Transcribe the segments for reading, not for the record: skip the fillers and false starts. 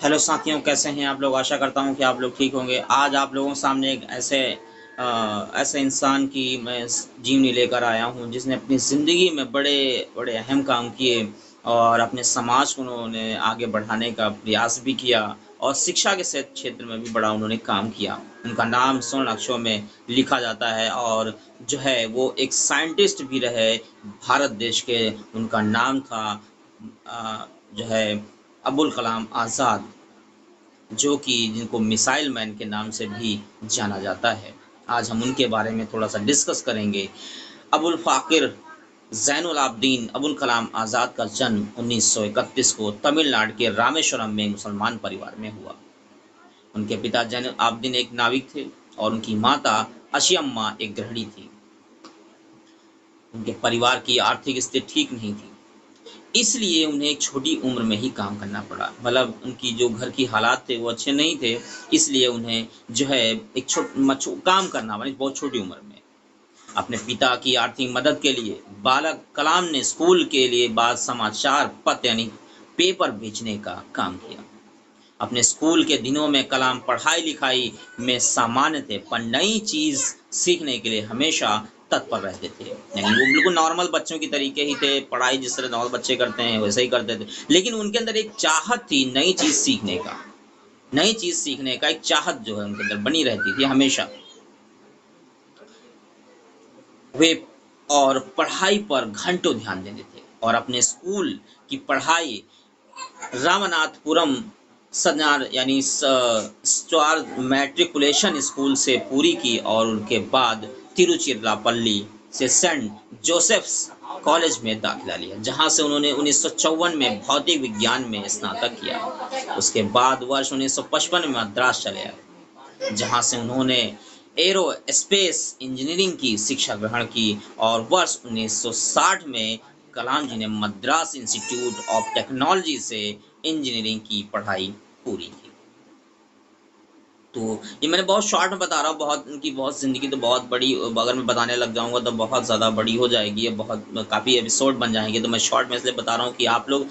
Hello साथियों, कैसे हैं आप लोग? आशा करता हूँ कि आप लोग ठीक होंगे। आज आप लोगों के सामने एक ऐसे इंसान की मैं जीवनी लेकर आया हूँ जिसने अपनी ज़िंदगी में बड़े बड़े अहम काम किए और अपने समाज को उन्होंने आगे बढ़ाने का प्रयास भी किया और शिक्षा के क्षेत्र में भी बड़ा उन्होंने काम किया। उनका नाम स्वर्ण अक्षरों में लिखा जाता है और जो है वो एक साइंटिस्ट भी रहे भारत देश के। उनका नाम था जो है अबुल कलाम आज़ाद, जो कि जिनको मिसाइल मैन के नाम से भी जाना जाता है। आज हम उनके बारे में थोड़ा-सा डिस्कस करेंगे। अबुल फ़ाक़िर ज़ैनुल आबदीन अबुल कलाम आज़ाद का जन्म 1931 को तमिलनाडु के रामेश्वरम में एक मुसलमान परिवार में हुआ। उनके पिता ज़ैनुल आबदीन एक नाविक थे और उनकी माता अशियम्मा एक गृहिणी थी। उनके परिवार की आर्थिक स्थिति ठीक नहीं थी, इसलिए उन्हें एक छोटी उम्र में ही काम करना पड़ा। मतलब उनकी जो घर की हालात थे वो अच्छे नहीं थे, इसलिए उन्हें जो है एक काम करना पड़ा बहुत छोटी उम्र में। अपने पिता की आर्थिक मदद के लिए बालक कलाम ने स्कूल के लिए बाद समाचार पत्र यानी पेपर बेचने का काम किया। अपने स्कूल के दिनों में कलाम पढ़ाई-लिखाई में सामान्य थे, पर नई चीज़ सीखने के लिए हमेशा तत्पर रहते थे। यानी वो बिल्कुल नॉर्मल बच्चों की तरीके ही थे, पढ़ाई जिस तरह नॉर्मल बच्चे करते हैं, वैसे ही करते थे। लेकिन उनके अंदर एक चाहत थी नई चीज़ सीखने का। नई चीज़ सीखने का एक चाहत जो है उनके अंदर बनी रहती थी हमेशा। वे और पढ़ाई पर घंटों ध्यान देते थे और अपने स्कूल की पढ़ाई रामनाथपुरम सन्यार यानी स्टार मैट्रिकुलेशन स्कूल से पूरी की और उनके बाद तिरुचिरापल्ली से सेंट जोसेफ्स कॉलेज में दाखिला लिया, जहां से उन्होंने 1954 में भौतिक विज्ञान में स्नातक किया। उसके बाद वर्ष 1955 में मद्रास चले आए, जहां से उन्होंने एरोस्पेस इंजीनियरिंग की शिक्षा ग्रहण की और वर्ष 1960 में कलाम जी ने मद्रास इंस्टीट्यूट ऑफ टेक्नोलॉजी से इंजीनियरिंग की पढ़ाई पूरी की। तो ये मैंने बहुत शॉर्ट में बता रहा हूँ, बहुत उनकी बहुत ज़िंदगी तो बहुत बड़ी, अगर मैं बताने लग जाऊँगा तो बहुत ज़्यादा बड़ी हो जाएगी, ये बहुत काफ़ी एपिसोड बन जाएँगे। तो मैं शॉर्ट में इसलिए बता रहा हूँ कि आप लोग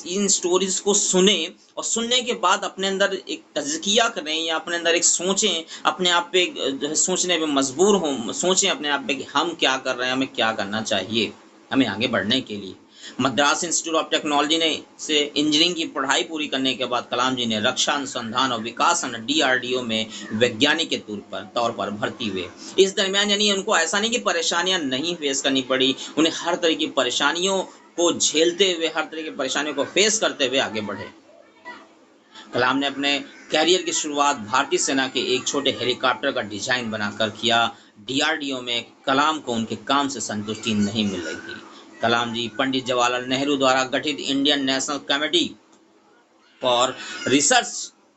इन स्टोरीज़ को सुने और सुनने के बाद अपने अंदर एक तज़किया करें या अपने अंदर एक सोचें, अपने आप पे जो है सोचने पे मजबूर हों, सोचें अपने आप पे कि हम क्या कर रहे हैं, हमें क्या करना चाहिए हमें आगे बढ़ने के लिए। मद्रास इंस्टीट्यूट ऑफ टेक्नोलॉजी ने से इंजीनियरिंग की पढ़ाई पूरी करने के बाद कलाम जी ने रक्षा अनुसंधान और विकास संगठन डीआरडीओ में वैज्ञानिक के तौर पर भर्ती हुए। इस दरमियान यानी उनको ऐसा नहीं कि परेशानियां नहीं फेस करनी पड़ी, उन्हें हर तरह की परेशानियों को झेलते हुए, हर तरह की परेशानियों को फेस करते हुए आगे बढ़े। कलाम ने अपने कैरियर की शुरुआत भारतीय सेना के एक छोटे हेलीकॉप्टर का डिजाइन बनाकर किया। डीआरडीओ में कलाम को उनके काम से संतुष्टि नहीं मिल रही थी। कलाम जी पंडित जवाहरलाल नेहरू द्वारा गठित Indian national committee for research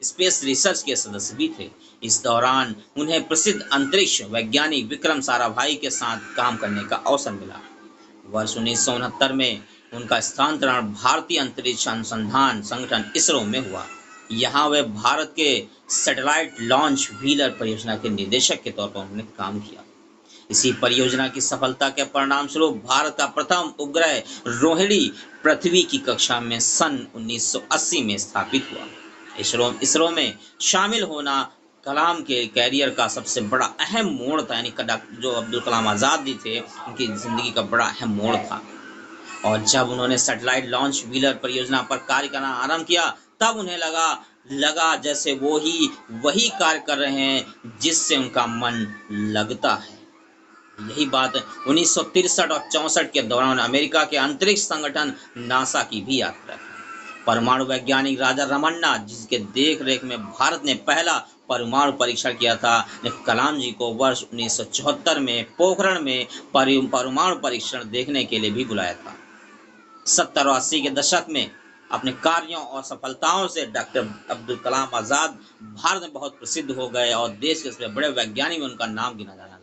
space research के सदस्य भी थे। इस दौरान उन्हें प्रसिद्ध अंतरिक्ष वैज्ञानिक विक्रम साराभाई के साथ काम करने का अवसर मिला। वर्ष 1969 में उनका स्थानांतरण भारतीय अंतरिक्ष अनुसंधान संगठन इसरो में हुआ। यहाँ वे भारत के सैटेलाइट लॉन्च व्हीलर परियोजना के निदेशक के तौर पर उन्होंने काम किया। इसी परियोजना की सफलता के परिणाम स्वरूप भारत का प्रथम उपग्रह रोहिणी पृथ्वी की कक्षा में सन 1980 में स्थापित हुआ। इसरो में शामिल होना कलाम के कैरियर का सबसे बड़ा अहम मोड़ था, यानी जो अब्दुल कलाम आज़ाद जी थे उनकी ज़िंदगी का बड़ा अहम मोड़ था। और जब उन्होंने सैटेलाइट लॉन्च व्हीलर परियोजना पर कार्य करना आरंभ किया, तब उन्हें लगा जैसे वो ही वही कार्य कर रहे हैं जिससे उनका मन लगता है। यही बात 1963 और 64 के दौरान अमेरिका के अंतरिक्ष संगठन नासा की भी यात्रा की। परमाणु वैज्ञानिक राजा रमन्ना, जिसके देख रेख में भारत ने पहला परमाणु परीक्षण किया था, ने कलाम जी को वर्ष 1974 में पोखरण में परमाणु परीक्षण देखने के लिए भी बुलाया था। 70 और 80 के दशक में अपने कार्यों और सफलताओं से डॉक्टर अब्दुल कलाम आज़ाद भारत में बहुत प्रसिद्ध हो गए और देश के सबसे बड़े वैज्ञानिक में उनका नाम गिना जाना लगा।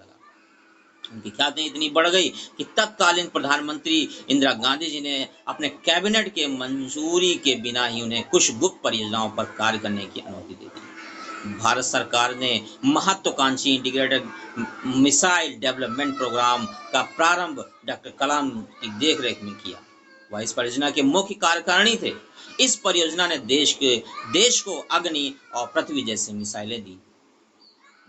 उनकी ख्याति इतनी बढ़ गई कि तत्कालीन प्रधानमंत्री इंदिरा गांधी जी ने अपने कैबिनेट के मंजूरी के बिना ही उन्हें कुछ गुप्त परियोजनाओं पर कार्य करने की अनुमति दे दी। भारत सरकार ने महत्वाकांक्षी इंटीग्रेटेड मिसाइल डेवलपमेंट प्रोग्राम का प्रारंभ डॉक्टर कलाम की देखरेख में किया। वह इस परियोजना के मुख्य कार्यकारिणी थे। इस परियोजना ने देश को अग्नि और पृथ्वी जैसी मिसाइलें दी।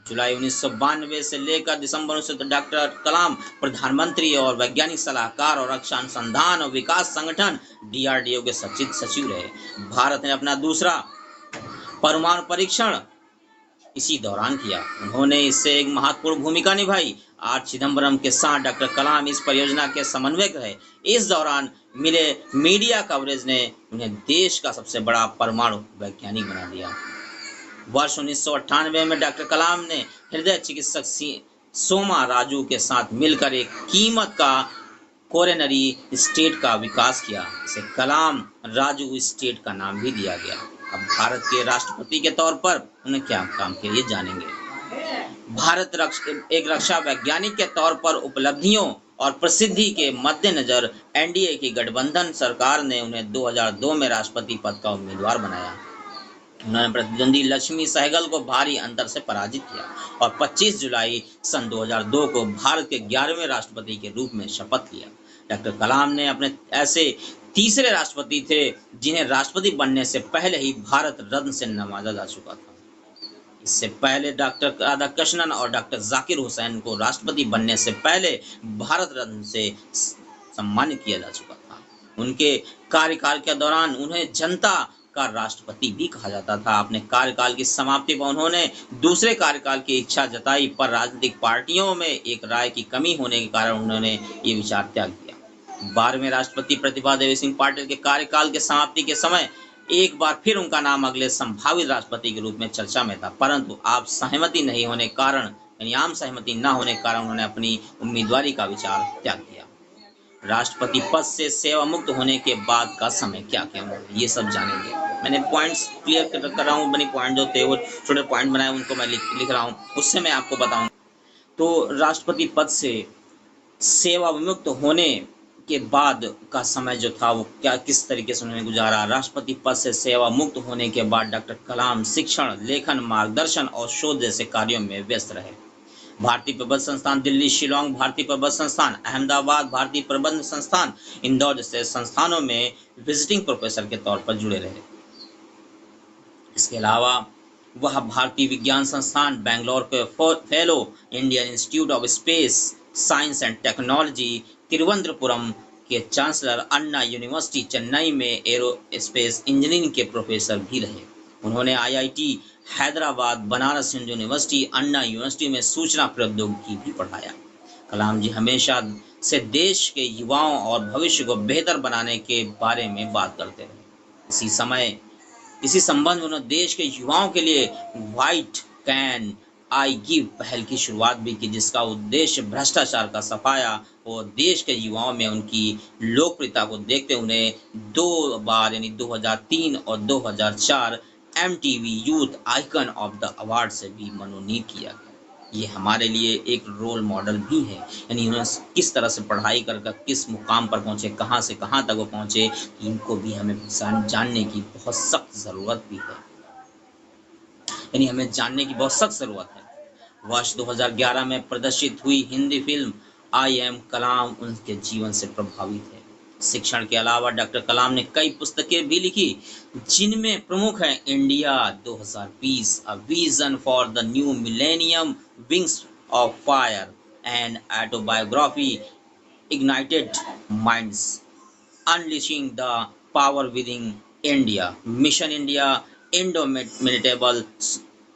जुलाई 1992 से लेकर दिसंबर 19 डॉक्टर कलाम प्रधानमंत्री और वैज्ञानिक सलाहकार और रक्षा अनुसंधान और विकास संगठन DRDO के सचिव रहे। भारत ने अपना दूसरा परमाणु परीक्षण इसी दौरान किया। उन्होंने इससे एक महत्वपूर्ण भूमिका निभाई। आर चिदम्बरम के साथ डॉक्टर कलाम इस परियोजना के समन्वयक रहे। इस दौरान मिले मीडिया कवरेज ने उन्हें देश का सबसे बड़ा परमाणु वैज्ञानिक बना दिया। वर्ष 1998 में डॉक्टर कलाम ने हृदय चिकित्सक सोमा राजू के साथ मिलकर एक कीमत का कोरोनरी स्टेट का विकास किया। इसे कलाम राजू स्टेट का नाम भी दिया गया। अब भारत के राष्ट्रपति के तौर पर उन्हें क्या काम किया ये जानेंगे। भारत एक रक्षा वैज्ञानिक के तौर पर उपलब्धियों और प्रसिद्धि के मद्देनजर NDA की गठबंधन सरकार ने उन्हें 2002 में राष्ट्रपति पद का उम्मीदवार बनाया। उन्होंने प्रतिद्वंदी लक्ष्मी सहगल को भारी अंतर से पराजित किया और 25 जुलाई सन 2002 को भारत के 11वें राष्ट्रपति के रूप में शपथ लिया। डॉक्टर कलाम ने अपने ऐसे तीसरे राष्ट्रपति थे जिन्हें राष्ट्रपति बनने से पहले ही भारत रत्न से नवाजा जा चुका था। इससे पहले डॉक्टर राधाकृष्णन और डॉक्टर जाकिर हुसैन को राष्ट्रपति बनने से पहले भारत रत्न से सम्मानित किया जा चुका था। उनके कार्यकाल के दौरान उन्हें जनता का राष्ट्रपति भी कहा जाता था। अपने कार्यकाल की समाप्ति पर उन्होंने दूसरे कार्यकाल की इच्छा जताई, पर राजनीतिक पार्टियों में एक राय की कमी होने के कारण उन्होंने ये विचार त्याग दिया। 12वें राष्ट्रपति प्रतिभा देवी सिंह पाटिल के कार्यकाल के समाप्ति के समय एक बार फिर उनका नाम अगले संभावित राष्ट्रपति के रूप में चर्चा में था, परंतु आम सहमति न होने के कारण उन्होंने अपनी उम्मीदवारी का विचार त्याग दिया। राष्ट्रपति पद से सेवा मुक्त होने के बाद का समय क्या ये सब जानेंगे। मैंने पॉइंट्स क्लियर कर रहा हूँ, बनी पॉइंट जो थे वो छोटे पॉइंट बनाए उनको मैं लिख रहा हूँ, उससे मैं आपको बताऊँ। तो राष्ट्रपति पद से सेवा विमुक्त होने के बाद का समय जो था वो किस तरीके से उन्होंने गुजारा। राष्ट्रपति पद से सेवा मुक्त होने के बाद डॉक्टर कलाम शिक्षण, लेखन, मार्गदर्शन और शोध जैसे कार्यों में व्यस्त रहे। भारतीय प्रबंध संस्थान दिल्ली, शिलोंग भारतीय प्रबंध संस्थान, अहमदाबाद भारतीय प्रबंध संस्थान, इंदौर जैसे संस्थानों में विजिटिंग प्रोफेसर के तौर पर जुड़े रहे। इसके अलावा वह भारतीय विज्ञान संस्थान बेंगलोर के fellow, Indian institute of space science and technology Thiruvananthapuram के चांसलर, अन्ना यूनिवर्सिटी चेन्नई में एरोस्पेस इंजीनियरिंग के प्रोफेसर भी रहे। उन्होंने IIT हैदराबाद, बनारस हिंदू यूनिवर्सिटी, अन्ना यूनिवर्सिटी में सूचना प्रौद्योगिकी भी पढ़ाया। कलाम जी हमेशा से देश के युवाओं और भविष्य को बेहतर बनाने के बारे में बात करते रहे। इसी संबंध में उन्होंने देश के युवाओं के लिए व्हाइट कैन आई गिव पहल की शुरुआत भी की, जिसका उद्देश्य भ्रष्टाचार का सफाया और देश के युवाओं में उनकी लोकप्रियता को देखते उन्हें 2 बार यानी 2003 और 2004 MTV youth icon of the award से भी मनोनीत किया गया। ये हमारे लिए एक रोल मॉडल भी है, यानी उन्होंने किस तरह से पढ़ाई कर किस मुकाम पर पहुँचे, कहाँ से कहाँ तक वो पहुँचे, इनको भी हमें जानने की बहुत सख्त ज़रूरत भी है, यानी हमें जानने की बहुत सख्त ज़रूरत है। वर्ष 2011 में प्रदर्शित हुई हिंदी फिल्म आई एम कलाम उनके जीवन से प्रभावित है। शिक्षण के अलावा डॉक्टर कलाम ने कई पुस्तकें भी लिखी, जिनमें प्रमुख है India 2020, a vision for the new millennium, wings of fire and autobiography, ignited minds, unleashing the power within India, mission India, indomitable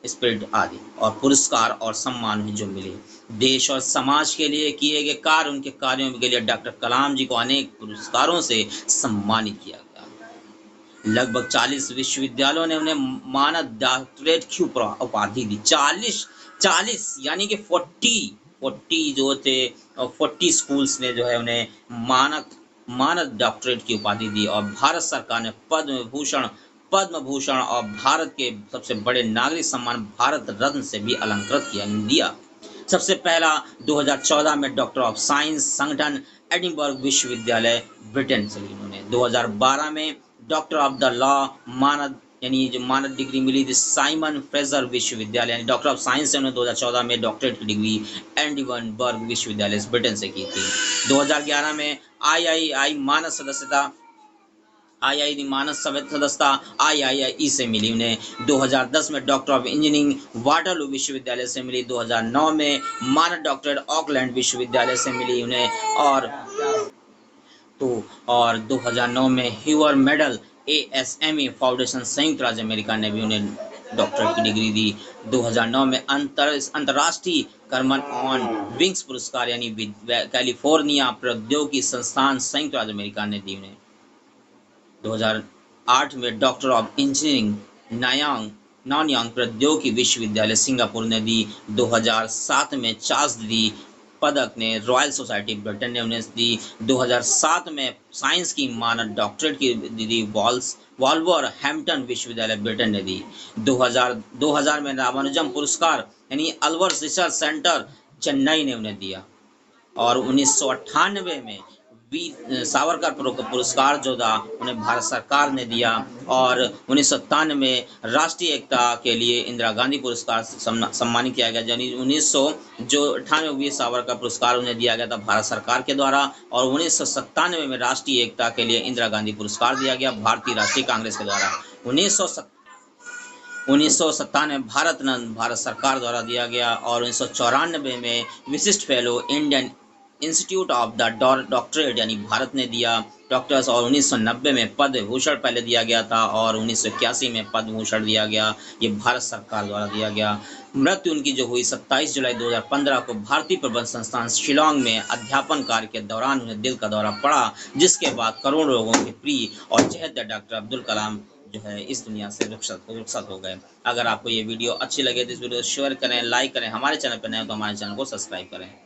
spirit आदि, और पुरस्कार और सम्मान भी जो मिले। देश और समाज के लिए किए गए कार्य, उनके कार्यों के लिए डॉक्टर कलाम जी को अनेक पुरस्कारों से सम्मानित किया गया। लगभग 40 विश्वविद्यालयों ने उन्हें मानद डॉक्टरेट की उपाधि दी। 40 यानी कि 40 जो थे 40 स्कूल्स ने जो है उन्हें मानद डॉक्टरेट की उपाधि दी, और भारत सरकार ने पद्म भूषण और भारत के सबसे बड़े नागरिक सम्मान भारत रत्न से भी अलंकृत दिया। सबसे पहला 2014 में डॉक्टर ऑफ साइंस संगठन एडिनबर्ग विश्वविद्यालय ब्रिटेन से इन्होंने 2012 में डॉक्टर ऑफ द लॉ मानद डिग्री मिली थी साइमन फ्रेजर विश्वविद्यालय, यानी डॉक्टर ऑफ साइंस से उन्होंने 2014 में डॉक्टरेट की डिग्री एडिनबर्ग विश्वविद्यालय ब्रिटेन से की थी। 2011 में III मानद सदस्यता IIT मानद सदस्यता III से मिली उन्हें। 2010 में डॉक्टर ऑफ इंजीनियरिंग वाटरलू विश्वविद्यालय से मिली। 2009 में मानद डॉक्टरेट ऑकलैंड विश्वविद्यालय से मिली उन्हें। और 2009 में ह्यूअर मेडल ASME फाउंडेशन संयुक्त राज्य अमेरिका ने भी उन्हें डॉक्टरेट की डिग्री दी। 2009 में अंतर्राष्ट्रीय कर्मन ऑन विंग्स पुरस्कार यानी कैलिफोर्निया प्रौद्योगिकी संस्थान संयुक्त राज्य अमेरिका ने दी उन्हें। 2008 में डॉक्टर ऑफ इंजीनियरिंग नानयांग प्रौद्योगिकी विश्वविद्यालय सिंगापुर ने दी। 2007 में चार्ल्स दी पदक ने रॉयल सोसाइटी ब्रिटेन ने उन्हें दी। 2007 में साइंस की मानद डॉक्टरेट की दी वॉल्वर हैम्पटन विश्वविद्यालय ब्रिटेन ने दी। 2000 में रामानुजम पुरस्कार यानी अल्वर्स रिसर्च सेंटर चेन्नई ने उन्हें दिया। और 1998 में सावरकर पुरस्कार जो था उन्हें भारत सरकार ने दिया। और 1997 में राष्ट्रीय एकता के लिए इंदिरा गांधी पुरस्कार सम्मानित किया गया। यानी 1998 सावरकर पुरस्कार उन्हें दिया गया था भारत सरकार के द्वारा। और 1997 में राष्ट्रीय एकता के लिए इंदिरा गांधी पुरस्कार दिया गया भारतीय राष्ट्रीय कांग्रेस के द्वारा। 1997 भारत सरकार द्वारा दिया गया। और 1994 में विशिष्ट fellow Indian institute of the doctorate यानी भारत ने दिया डॉक्टर्स। और 1990 में पद्म भूषण पहले दिया गया था। और 1981 में पद्म भूषण दिया गया, ये भारत सरकार द्वारा दिया गया। मृत्यु उनकी जो हुई 27 जुलाई 2015 को भारतीय प्रबंध संस्थान शिलांग में अध्यापन कार्य के दौरान उन्हें दिल का दौरा पड़ा, जिसके बाद करोड़ों लोगों के प्रिय और चहेते डॉक्टर अब्दुल कलाम जो है इस दुनिया से रुखसत हो गए। अगर आपको ये वीडियो अच्छी लगे तो इस वीडियो को शेयर करें, लाइक करें। हमारे चैनल पर नए हो तो हमारे चैनल को सब्सक्राइब करें।